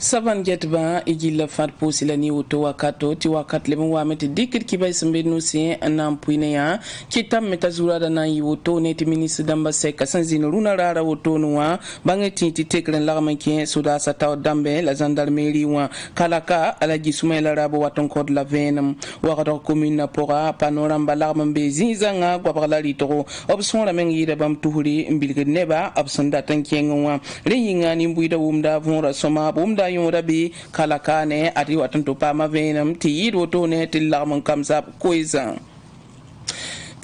Savan Getba, Igil Fat Posilani Uto Wakato, Tiwakat Lemon Wamet, Dikit Kiba Sambenusi, and Nampuinea, Kitam Metazura Dana Uto, Native Minister Damba Seka, Sanzin Luna Rara Utonua, Bangeti Tikel and Laramaki, Sudasa Tau Dambe, Lazandar Meriwa, Kalaka, Alagisumela Rabo Waton Kod Lavenum, Wakato Kumina Pora, Panoramba Larman Bezizanga, Guapalarito, Obsona Mengira Bam Tuhuri, Bilgid Neba, Absandatan Kiengwa, Ringing an Imbuida Wumda, Vora Soma, Bumda Yorabi, Kalakane, Atiwatan Pama Venum, Tiid Wotone, till Larman comes up, Quiza.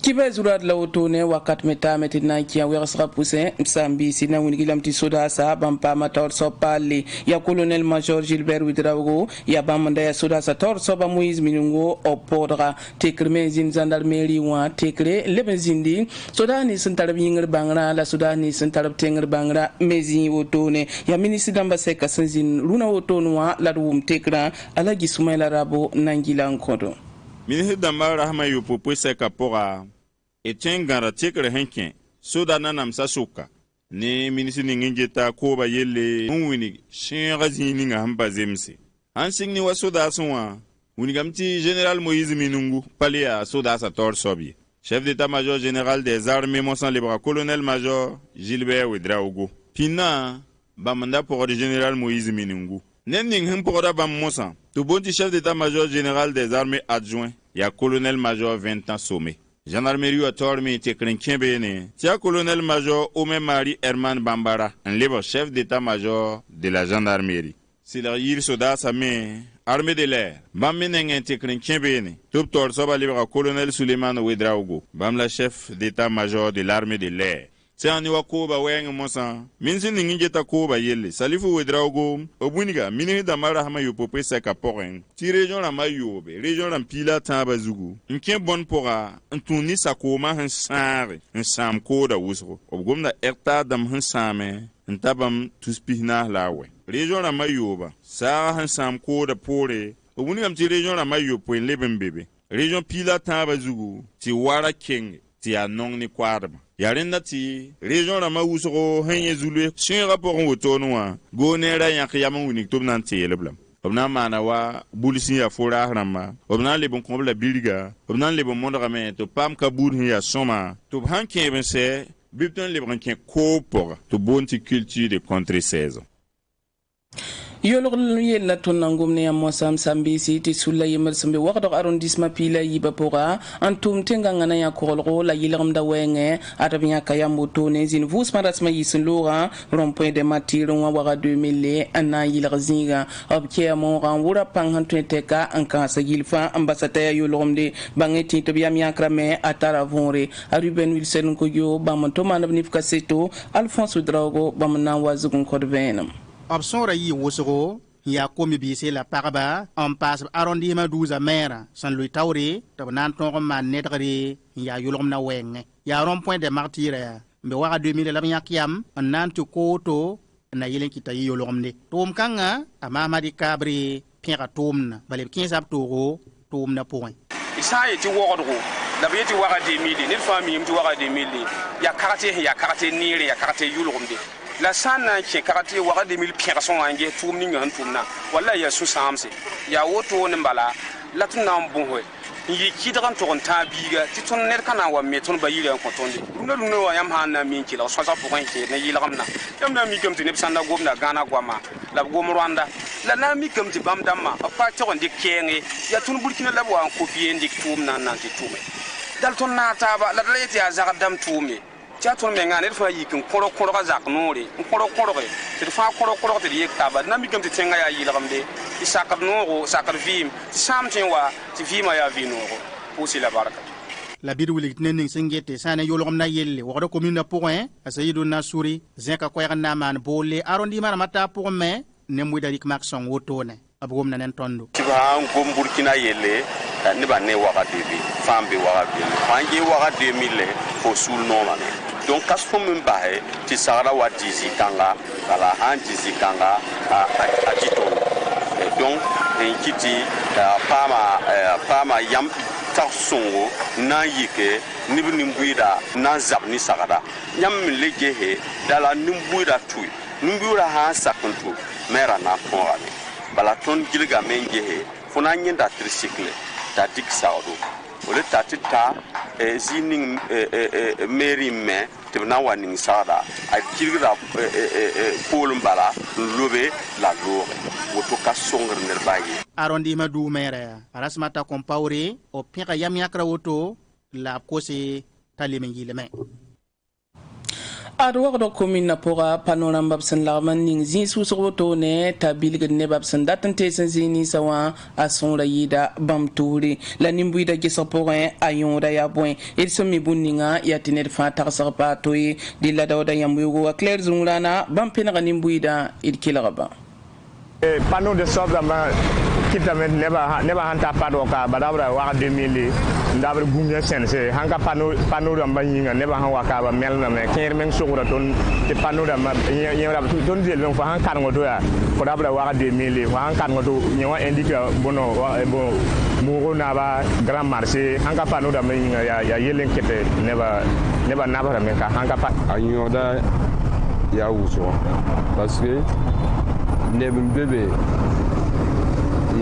Kiba Zurat Lautone, Wakat Meta Metinaikia, Wersra Puse, Sambi, Sina Winigilam Tisudasa, Bampama Torso Pali, Ya Colonel Major Gilbert Widrago, Ya Bamanda Sudasa Torso Bamuiz Minungo, or Podra, take Remezin Zandal Meri one, take Lebenzindi, Sudani Santarabing Bangra, La Sudani Santarab Tenger Bangra, Mezi Wotone, Ya Minister Dambaseka Sanzin, Luna Wotonwa, Ladum Tekra, Alagi Sumela Rabo, Nangilan Kodo. Ministre Damba Rahma Yupo Seka Pora. Etienne gara tekere henken soda nanam sasuka ne ministre ningeta ko ba yelle unwini shinga zini nga hamba zemse ansing ni wasoda sonwa unigamti général Moïse Minungu palia soda sa tor sobi chef d'état-major général des armées Monsan Lebra colonel major Gilbert Ouedraogo pina bamanda pour le général Moïse Minungu nenning him pour da bam Monsan to bonti chef d'état-major général des armées adjoint ya colonel major 20 ans sommé. Gendarmerie autorme te krenken bene. Tia colonel-major Ome Marie Herman Bambara, un libre chef d'état-major de la gendarmerie. C'est la yir soda sa main, armée de l'air. Bam menengen te krenken bene. Top tor soba libre colonel Suleiman Ouedraogo. Bam la chef d'état-major de l'armée de l'air. C'est un Niwakoba weng monsan. Minsin ningeta koba yelle. Salifu Ouedraogo. Obuniga, ministre d'Amara Hama Yopope Seka Poren. Ti région la Mayobe, région la Pila Tabazugu. N'kien bon pora, n'tourni sa koma un sare, un sam koda wusro. Obgom na erta dam un same, n'tabam tuspihna lawe. Région la Mayoba, sa un sam koda pore. Obuniga ti région la Mayobe, leben bébé. Région Pila Tabazugu, ti wara king, ti anong ni kwadma. Yarenda ti région la Maousro henye zulwe sur rapport au tonwa gonera yakiyama unik tum nanti eleblam obna manawa bulisi ya fora rama obna le bon komla bilga obna le bon monde rame to pam kabur ya soma to hanke bense bipton le branken kopor to bonti culture de contre 16 Yolor yella tonangum ne amosam sambisi ti sulla yemer sambe waqdo arrondissement pila yiba pora antum tenga ngana ya kolro la yilam da wenge atabnya kayambo tone zin vus marasma yisin lora rond-point de matiron wa waga 2000 ana yilgzinga obke mo ran wura pang han teka an ka sa yilfa ambassadeur yolomde bangeti to biam yakrame atara vonre Ruben Wilson ko yo bamanto manabnif kaseto Alphonse Drago bamna wazugun kodvenam Option rayi wosoro ya komi bise la parba en passe arrondissement 12 maire san lui tawre to nan ton man nedre ya yulom na wenge ya rond-point de martyre mbe waga 2000 la yakiam nan to koto na yelen kita yolomne tom kanga amamadi kabri pira tomna bale 15 aptoro tomna point isaye ti wogdo la beti waga 2000 ni famille ti waga 2000 ya karate nire ya karate yulomde la sana ke karate waga 2000 personnes ange tumni ngan tumna walla ya su samse ya woto ne mbala la tunam bonho yi kidran to ta biga ti ton ner kana wa meton bayire ko tonde luna wa yam hanna min ki la so sa point ke ne yilgamna yam na mi kam ti ne sanda gomna gana gwama la gom Rwanda la na mi kam ti bam damma pa to on dik kenge ya tun burkina la wa ko piye ndik tumna nan ti tume dal ton na taba la dalete ya zagadam tume Chaton mengane fa yikin koro ga zak nore koro te fa koro te yek taba na mi kam te tenga ya yilamde isakar noro sakar vim samtin wa ti vima ya vinoro pusi la baraka la bidu lik nening singete sana yolom na yelle wado commune na point asayido na suri zenka ko yana man bolle arrondissement mata pour me ne mu darik maxon wotone abgom na nen tondo ti ba ngom burkina yelle ni ba ne waga debi fambe waga debi fangi waga 2000 fo sul no mane donc kasfo min bahe ti sagara wa dizi kanga kala han dizi kanga a titon donc en kiti pama yam tarsongo na yike nibu nimbuida na zabni sagara yam min legehe dala nimbuida tui Nungura ha sakuntu mera na pongame balaton gilga mengehe funa nyinda tricycle ta dik saudo ole tatita zining meri me tibna waning sada a gilga kolum bala lobe la lore woto ka songr nerbaye arrondissement du maire rasmata kompawre o pika yam yakra woto la kose talimengileme Adwar commune na pora panorama babsan larman ning zin susoto ne tabilg ne babsan datan tesen zini sawa asonra yida bamturi la nimbuida ke soporin ayon da ya point il somi bunninga ya tiner fa tarsar patoy dilla dawda yambugo clair zungrana bampena nimbuida il kilaba panneau de sauve kitamet neba hanta pado ka badabra wa 2000 ndabre gunga sense hanka panneau damba yinga neba han waka ba melna me ker men sugura ton te panneau damba yera ton del men fa han kan ngodo ya ko dabra wa 2000 fa han kan ngodo nyawa indica bono bo muro na ba grand marché hanka panneau damba yinga ya yelen kete neba nabara men ka hanka pa anyoda ya uso parce que nebin bebe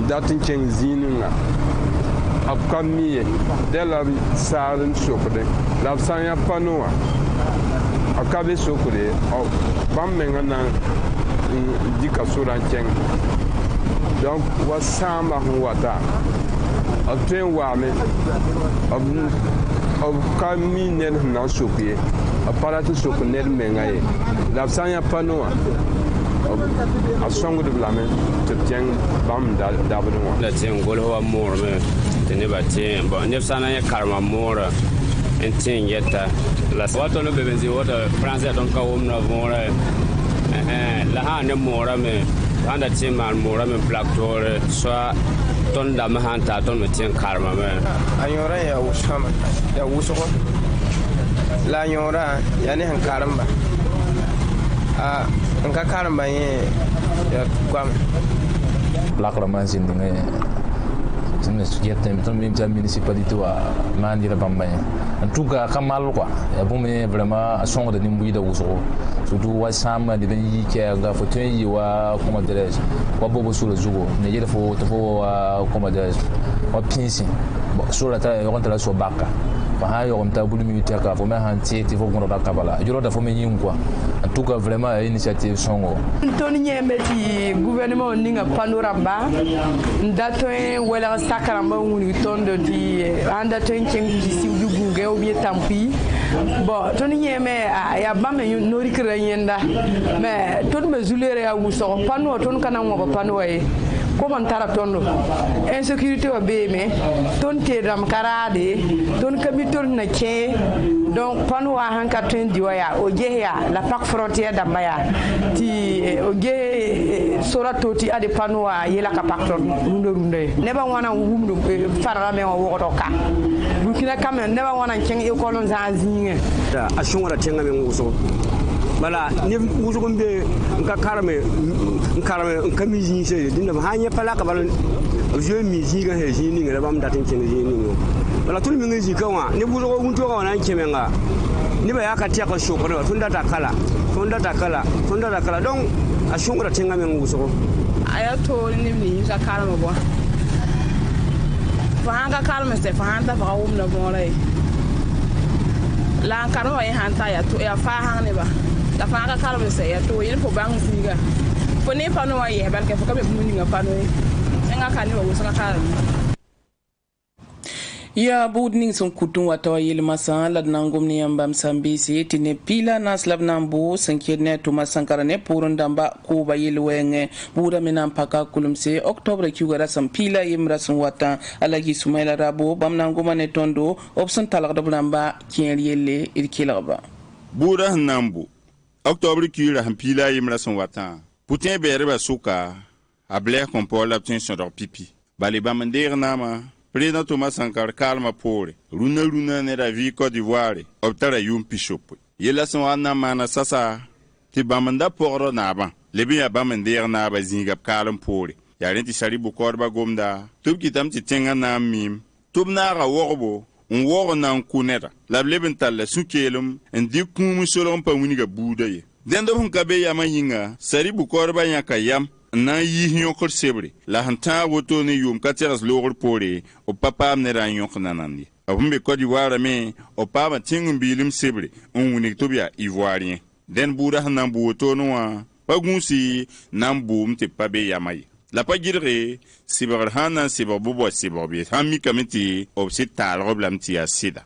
datin chen zininga apkamie de la sarin sokde la sanya panoa akabe sokde o bammenga na dika sura chen donc wasamba huwata atwen wame of kamine na sokye aparatu sokne mengaye la sanya panoa a songo de blame te tieng bam dabdo la tieng gol ho amor me te ne ba tieng ba ne sana ya karma mora en tieng yeta la wato no bebenzi wato france don ka na mora la ha ne mora me anda tieng man mora me black tore so ton da ma han ta ton me tieng karma me anyora ya usama ya uso la nyora ya ne han karamba nka karamba ye ya kwam lakrama zindinga tene sujete mitan mi jam municipalité wa mandira bambaya en tout cas kamal quoi ya bon mais vraiment son de nimbuida uso surtout wa sama de yi ke ga foto yi wa comment dirais wa bobo sur le zugo ne yele fo to comment dirais wa pinsi sur la ta rentre la so baka ha yo onta bulu mi taka fo me hanti ti fo ngono da kabala juro da fo me nyingwa en tout cas vraiment initiative songo toni nyembe ti gouvernement ninga panorama ndato wala sakaramba woni tondo di anda ton cengi si du gunge o bi tampi bon toni nyeme ya bamme nori kra yenda mais ton me zulere ya wuso pano ton kana ngo pano e comment tara tondo insécurité wa be me ton te dam karade ton kamitol na ke donc pano wa hanka ton diwaya o jeya la pak frontière da maya ti o je sorato ti ade pano wa yela ka pak ton runde ne ba wana wumdo farala me wo woto ka Burkina Kamen ne ba wana ceng e kolon za zinge a shungara tenga me nguso bala ni wuzugumbe nka karame nkamizi se dinda hanya pala ka bala je mizi ga he jini ngala bam datin chen jini bala tun mi ngi kawa ni wuzugo wunto ka wana chemenga ni ba yakati ka shokoro tun data kala donc a shungara tenga me nguso ayato ni ni za karama bo fahanga karama se fahanta fa wumna bo lay la karama ya hanta ya to ya fahanga ne ba la fanga kalme se ya to yin fo bang figa fo ne pano wa ye barke fo kabe muni nga pano nga kani wa wusa kala ya budning son kutun wata yel masan lad nangom ni yambam sambisi tine pila nas lab nambu sankene tuma sankarane purun damba ko ba yel wenge buda menam paka kulumse octobre kiugara sam pila yimra son wata alagi sumaila rabo bam nangoma ne tondo option talak dablamba kien yelle irkilaba buda nambu octobre kira hampila yimra son watan putin berba suka a blair compor l'obtention de pipi baliba mandir nama président Thomas Sankara kalma pore runa ne la vie Côte d'Ivoire obtara yum bishop yela son anna mana sasa ti bamanda poro naba lebi ya bamandir naba zingap kalm pore ya renti sharibu korba gomda tub kitam ti tenga na mim tub na ga worbo un woro nan kunera la bleben tal sukelum en di kum solon pa muniga buda ye dẽnd b sẽn ka be yamã yĩnga sari bukoodbã yãka yam n na n yiis yõkr sebre la sẽn tãag woto ne yʋʋm ka tegs loogr poore b pa paam nedã n yõk nanand ye b sẽn be Côte d'Ivoire me b paama tẽng n biilem sebre n wilg tɩ b yaa ivoirien dẽnd buudã sẽn na n bu wotone wã pa gũusi na n buum tɩ b pa be yamã ye la pa gɩdge sɩbgr sãn na n sɩbg bʋ bao sɩbg be sãn mikame tɩ b sɩd taalg b lame tɩ yaa sɩda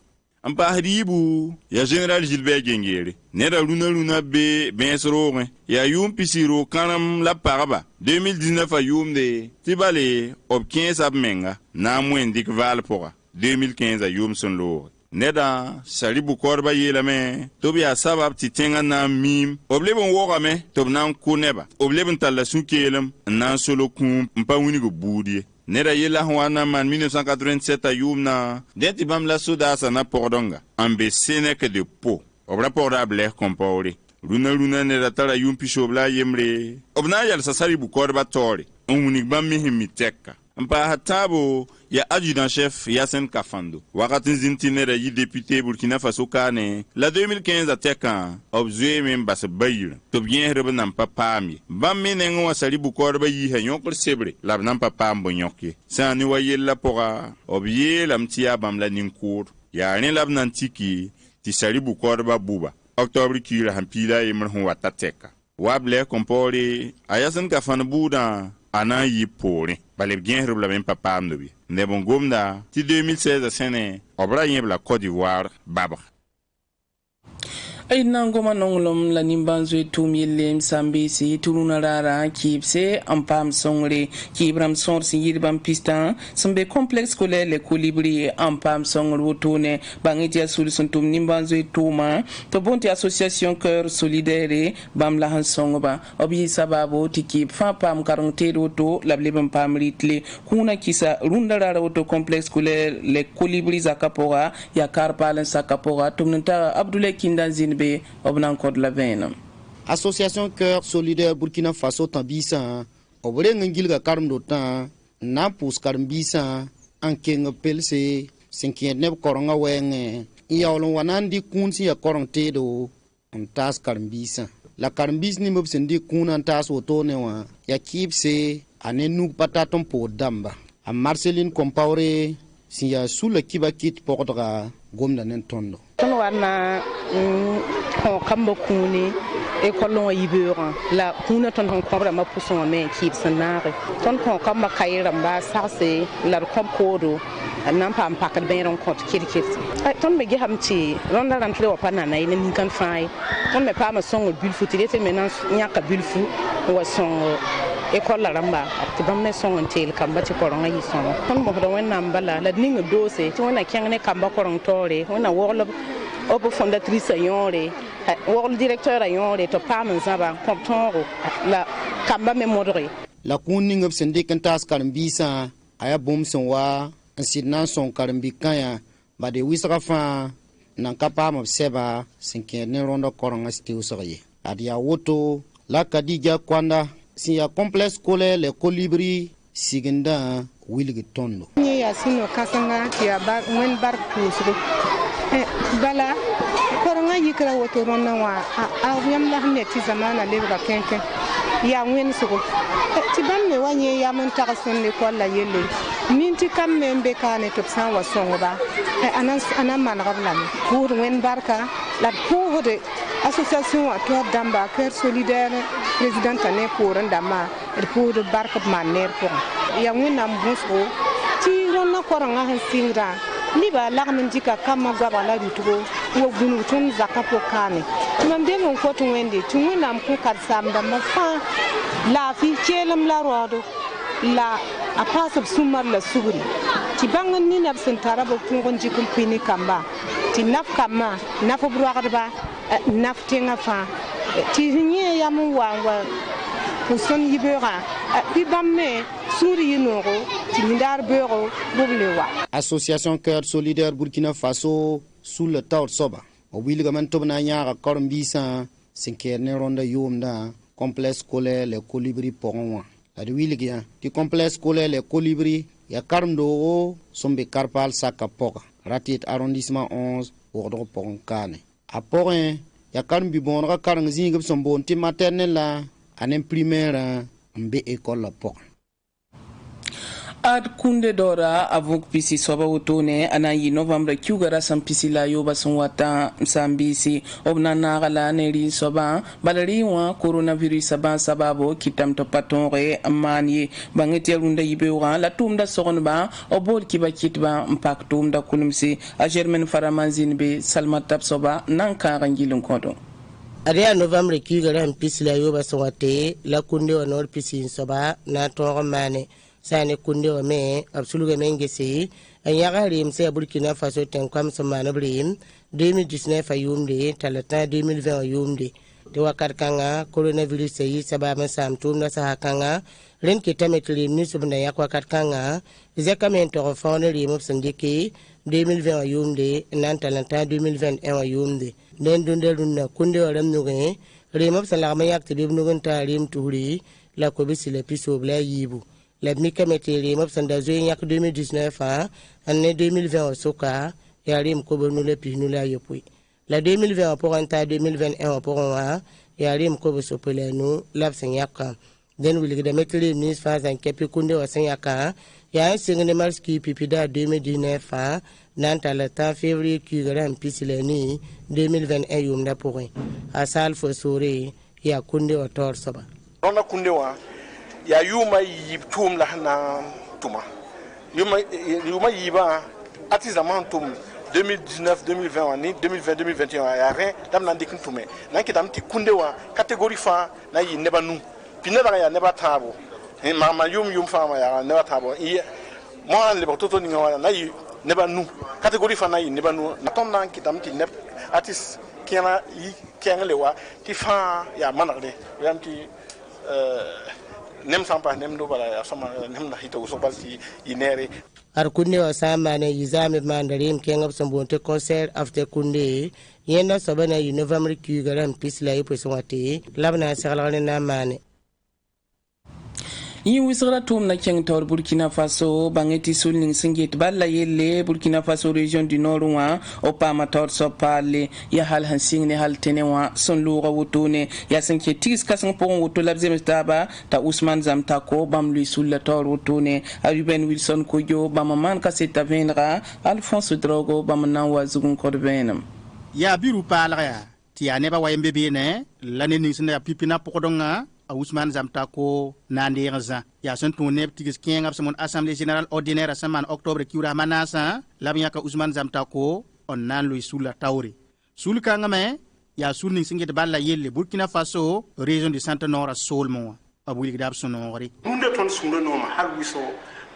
n paasd yiibu yaa général Gilbert Gengeere neda rũna be bẽes roogẽ yaa yʋʋm pisi roog kãrem la pagba 2019 a yʋʋmde tɩ bale b kẽesa b menga na n wẽn dɩk vaal pʋga 2015 a yʋʋm sẽn looge neda sari bukoodbã yeelame tɩ b yaa sabab tɩ tẽngã na n miim b leb n wogame tɩ b na n kʋ neba b leb n talla sũ-keelem n na n solo kũum n pa wĩnig b buud ye neda yella sẽn wa n na n maan 1987 a yʋʋmdã dẽ tɩ bãmb la sodaasã na pʋgdẽnga n be Sénèque de Po b ra pʋgda a Blaise Compaoré rũna neda tara yʋʋm pisoob la a yembre b na n yalsa sari bukoodbã taoore n wĩnig bãmb me sẽn mi tɛka n paasd tãabo yaa adjudant chef Yasen Kafando wakat n zĩnd tɩ neda yɩ député Burkina Faso kaane la 2015 a tɛkã b zoeeme n bas b bayirã tɩ b yẽesd b nan pa paam ye bãmb me neng wã sari bukoodbã yiisa yõkr sebre la b nan pa paam bõe yõk ye sã ne wa yella pʋga b yeelame tɩ yaa bãmb la nin-kʋʋd yaa rẽ la b nan tiki tɩ sari bukoodbã buba octobre kiirã sẽn piila a yembr sẽn wata tɛka wa Blaise Compaoré a Yasen Kafando buudã a na n yɩ poorẽ bala b gẽesd b lame n pa paamd b ye neb n gomda tɩ 2016 sẽne b ra yẽ b la Côte d'Ivoire babg ay nangoma nonglom la nimbanzo tum yellem sambisi turuna rara kipse ampam songre kibram sor si yirbam pistan sambe complexe scolaire le colibri ampam songre wotone bangitia solution tum nimbanzo tuma to bonti association cœur solidaire bam la han songba obi sababo tikip fa pam karongte woto la blebam pam ritle kuna kisa runda rara woto complexe scolaire le colibri zakapora ya karpalen sakapora tumnta Abdoulaye Kindanzin be obnan kod la venam association cœur solidaire Burkina Faso tambisa obre ngilga karm do tan na pus karm bisa anke ngapelse sinkie neb koronga wenge yawlon wanandi kunsi ya koronte do ontas karm bisa la karm bis ni mob sendi kunan tas woto ne wa ya kipse ane nuk pataton po damba a Marceline Compaoré si ya sula kiba kit pokdra gomna nen tondo ton wana ko kamba kuni e kolon yibeur la kuna ton hon kobra ma puson me kip sanare ton ko kamba kayra ba sarse la kom kodo nan pam pakad ben ron kot kirkit ton me ge hamti ron la rantre wa pana na ina kan fai ton me pa ma songo bulfu tilete menan nyaka bulfu wa songo école la ramba ti bamne songo tel kamba ti koronga yi songo ton mo do wen nambala la ninga dose ti wona kyangane kamba korong tore wona worlo obo fondatrice yore worlo directeur yore to pam zaba comptoro la kamba me modre la kuninga sende kan tas karambisa aya bom son wa insidnan son karambi kanya ba de wisra fa nan kapam seba sinke ne rondo koronga stiu soye adia woto la kadija kwanda si ya complexe scolaire le colibri siginda wilgi tondo ni ya sino kasanga ya bar wen bar kusu bala koronga yikra woto ronna wa a yam la ne ti zamana le ba kenken ya wen sugo ti ban me wanye ya man tarasen le ko la yele minti kam membe kane to san wa songo ba anan man rablan pour wen barka la pour de association à toi d'amba cœur solidaire président ane pour ndama pour de barka maner pour ya wina mbusgo ti ronna koranga hansingra liba lagmin dika kama gaba la dutugo wo gunu tun zakapo kane tumande mon ko tun wende tun wina am ko kar samda ma fa la fi kelam la rodo la a pasab sumar la suguri ti bangan ni nab sen tarabo kun gonji kun pini kamba ti naf kama nafo bruarba naftenga fa ti nye yamu wa puson yibera bi bamme suri yinoro ti mindar beuro boblewa association cœur solidaire Burkina Faso sous le tawr soba o wilga man tobna nyaara kormbisa sinkerne ronda yomda complexe scolaire le colibri poronwa adi wilga ti complexe scolaire le colibri ya karmdo sombe karpal saka poka ratit arrondissement 11 ordre poron kane a porin ya karim bi bon ga karang zingib son bon ti maternelle la anen primaire mbe école la pok ad kunde dora avuk pisi soba wotone ana yi novembre kyugara sam pisi la yoba son wata sambisi obna nagala neri soba balari wa coronavirus sababo kitam to patonre amani bangeti runda yibe wa la tumda sogonba obol kiba kitba impact tumda kulumsi a germain faramanzin be salmatap soba nanka rangilun kodo Aria novembre kyugara pisi la yoba son wate la kunde wa nor pisi soba na to mane sane kunde wa me absoluga mengesi ayaga rim se Burkina Faso ten kwam samana brim 2019 ayumde talata 2020 ayumde de wakar kanga coronavirus yi sababa sam tumna sa kanga ren kitametli ni subna yakwa kanga zekamento fone rim sindiki 2020 ayumde nan talata 2021 ayumde den dundeluna kunde wa ram nuge rim salama yak tibib nugun tarim turi la ko bisile piso bla yibu la mika meteri mop sanda zo yak 2019 année 2020 soka yarim ko bonu le pinu la yopui la 2020 pour anta 2021 pour wa yarim ko bo sopelenu labsen yakka den wili da meteri ministre fa zan kepi kunde wa sen yakka ya singne marski pipida 2019 nan talata février qui garan pisileni 2021 yumda pour asal fo sore ya kunde wa tor soba ona kunde wa ya yuma yib tum la na tuma yuma yiba ati zaman tum 2019 2020 ni 2020 2021 ya rien dam na dikin tume na ki dam ti kunde wa catégorie fa na yi neba nu pina ba ya neba tabo he mama yum fa ma ya neba tabo i mo an le bototo ni ngwa na yi neba nu catégorie fa na yi neba nu na tom na ki dam ti neb atis kena yi kengle wa ti fa ya manade yam ti nem sampa nem do bala sama nem na hito so balti inere ar kunne wa samane yizame mandarim kengab sambonte concert after kunde yenda sobana yi novembre ki garam pisla yi peswati labna sagalane na mane yi wisra tum na keng tor Burkina Faso bangeti sulning singit balla yelle Burkina Faso region du nord wa o pama tor so parle ya hal hansing ne hal tenewa son lura wutune ya sanke tis kasan pon wutu labzem taba ta Ousmane Zamtako bam lui sul la tor wutune Ruben Wilson Kojo bam man kaseta venra Alphonse Drogo bam nan wazugun kodbenam ya biru palaya ti aneba wayembe bene lane ni sene pipina pokodonga Ousmane Zamtako nanderza ya son tourner tigis king son assemblée générale ordinaire semaine octobre kiura manasa labnya ka Ousmane Zamtako on nan lui sous la tauri sul kangame ya sul ning singit balla yelle Burkina Faso région du centre nord solmo abuli gdab sonori runde ton sundo no ma har wiso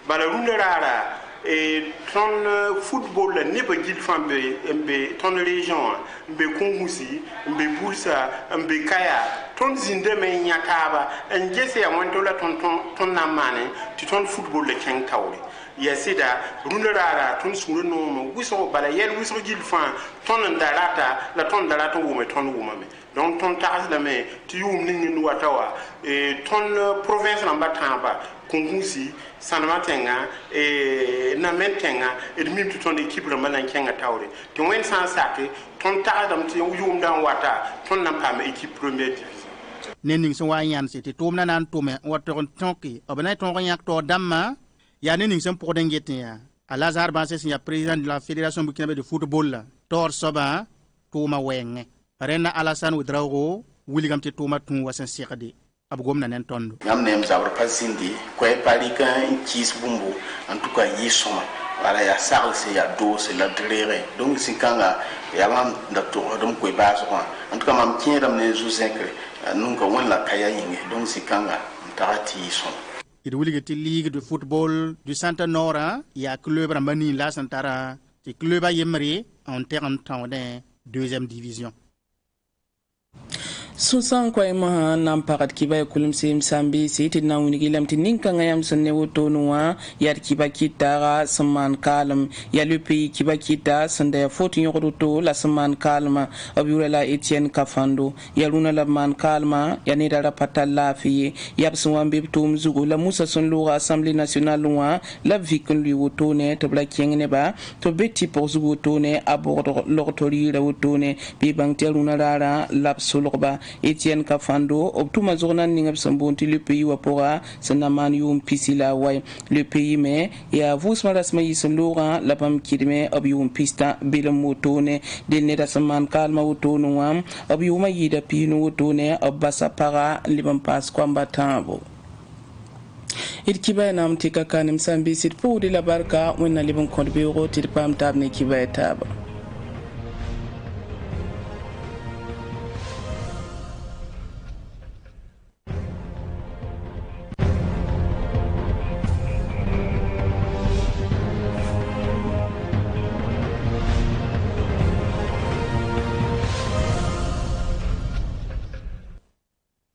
bala runde rara et ton football ne pas gil fambe mbe ton région mbe kongusi mbe bursa mbe kaya ton zinde me nyakaba ngese ya monto la ton namane ti ton football le ken tawri ya sida runara ton suru no mo wiso bala yel wiso gil fan ton ndarata la ton ndarata wo me ton wo me donc ton tas la me ti yum ningi watawa et ton province lamba tamba kongusi sanamatenga e na mentenga e mim to ton équipe le manan kenga tawre to wen san sake ton ta dam ti yum dan wata ton nam pam équipe première division nening so wayan c'était tomna nan tome waton tonki obana ton yak to damma ya nening sem pour dengete ya Alazar Bassé ya président de la fédération burkinabé de football la tor soba toma wenge rena Alassane Ouedraogo William te toma tun wasan sikade abugom na nen tondo ngam nem zabr pasindi ko e pali kan kis bumbu en tout cas yisoma wala ya sal se ya do se la drere donc sikanga ya mam da to dum ko ba so en tout cas mam kien dam ne zu sekre nun ko wala kaya yinge donc sikanga tarati son il wuli ti ligue de football du centre nord ya club ramani la santara ti club a yemri en terme temps de deuxième division Susan kwa imaha nam pakat kiba ya kulim sim sambi siti na unigilam tininka ngayam sanne wotonua yar kiba kita saman kalam ya lupi kiba kita sanda ya 14 yoruto la saman kalma abiurela Etienne Kafando ya luna la man kalma ya nidara patala fiye ya pswambi tum zugu la Musa Sonlora Assemblée nationale loin la vikun lui wotone to bla kengene ba to beti pour zugu wotone abord l'ortori la wotone bi bangte luna rara lapsolorba Etienne Kafando obtuma zornan ningab sambonti le pays wapora sanaman yum pisila way le pays mais ya vous marasma yison Laurent la pam kidme obium pista bilam motone de neda saman kalma wotono wam obiuma yida pino wotone obasa para libam pas kwambatabo kiba nam tika kanim sambi sit pour de la barka wonna libam kodbe ro tir pam tabne kiba taba